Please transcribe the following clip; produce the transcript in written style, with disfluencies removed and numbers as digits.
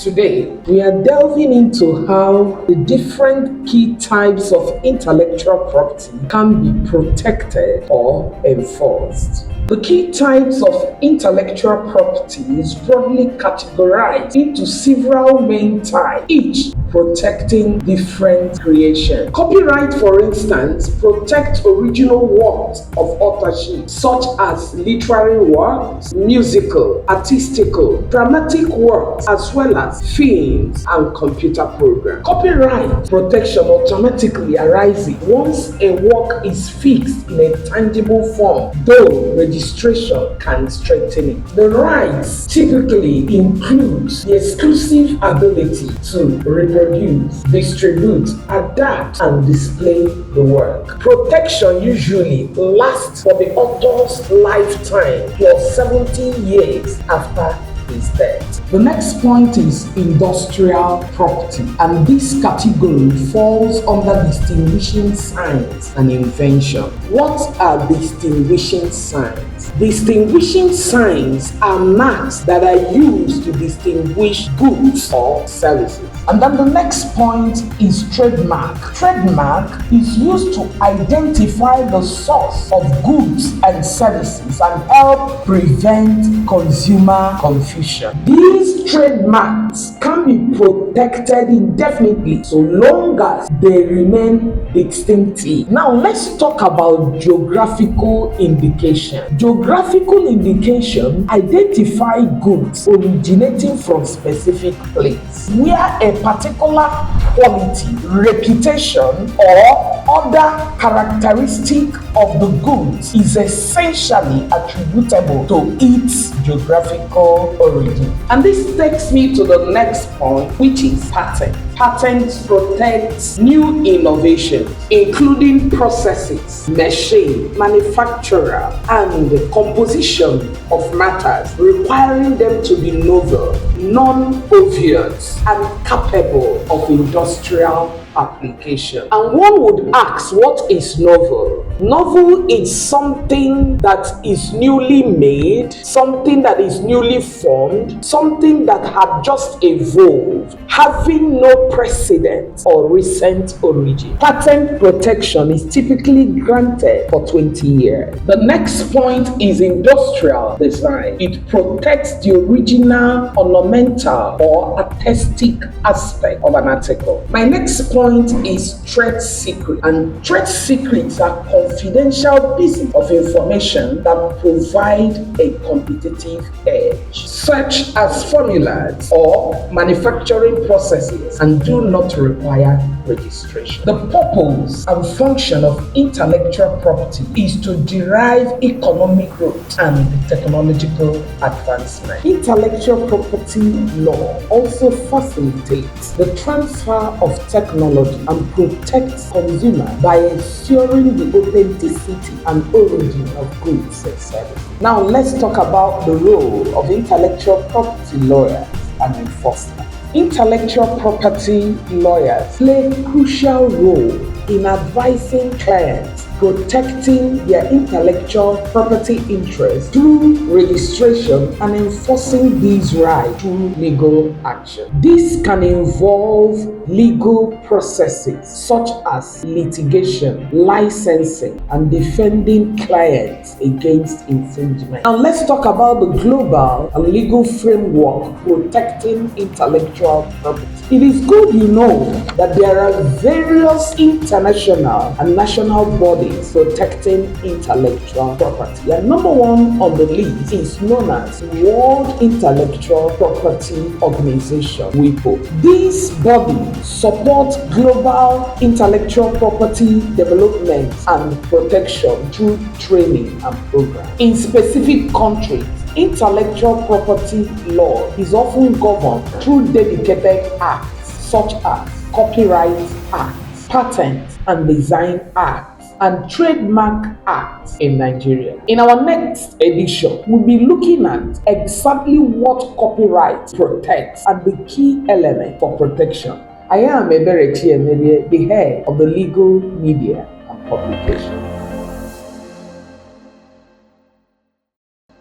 Today, we are delving into how the different key types of intellectual property can be protected or enforced. The key types of intellectual property is broadly categorized into several main types, each protecting different creation. Copyright, for instance, protects original works of authorship, such as literary works, musical, artistical, dramatic works, as well as films and computer programs. Copyright protection automatically arises once a work is fixed in a tangible form, though registration can strengthen it. The rights typically includes the exclusive ability to reproduce, distribute, adapt, and display the work. Protection usually lasts for the author's lifetime plus 70 years after his death. The next point is industrial property, and this category falls under distinguishing signs and invention. What are distinguishing signs? Distinguishing signs are marks that are used to distinguish goods or services. And then the next point is trademark. Trademark is used to identify the source of goods and services and help prevent consumer confusion. These trademarks can be protected indefinitely so long as they remain distinctive. Now let's talk about geographical indication. Geographical indication identify goods originating from specific place where a particular quality, reputation, or other characteristic of the goods is essentially attributable to its geographical origin. And this takes me to the next point, which is patent. Patents protect new innovations, including processes, machine, manufacturer, and composition of matters, requiring them to be novel, non-obvious, and capable of industrial application. And one would ask, what is novel? Novel is something that is newly made, something that is newly formed, something that had just evolved, having no precedent or recent origin. Patent protection is typically granted for 20 years. The next point is industrial design. It protects the original, ornamental, or artistic aspect of an article. My next point is trade secret, and trade secrets are confidential pieces of information that provide a competitive edge, such as formulas or manufacturing processes, and do not require registration. The purpose and function of intellectual property is to derive economic growth and technological advancement. Intellectual property law also facilitates the transfer of technology and protects consumers by ensuring the authenticity and origin of goods and services. Now let's talk about the role of intellectual property lawyers and enforcement. Intellectual property lawyers play a crucial role in advising clients, protecting their intellectual property interests through registration and enforcing these rights through legal action. This can involve legal processes such as litigation, licensing, and defending clients against infringement. Now let's talk about the global and legal framework protecting intellectual property. It is good you know that there are various international and national bodies protecting intellectual property. And number one on the list is known as World Intellectual Property Organization, WIPO. This body supports global intellectual property development and protection through training and programs. In specific countries, intellectual property law is often governed through dedicated acts such as Copyright Act, Patent and Design Act, and Trademark Act in Nigeria. In our next edition, we'll be looking at exactly what copyright protects and the key element for protection. I am Ebere Chiemere, the head of the Legal Media and Publication.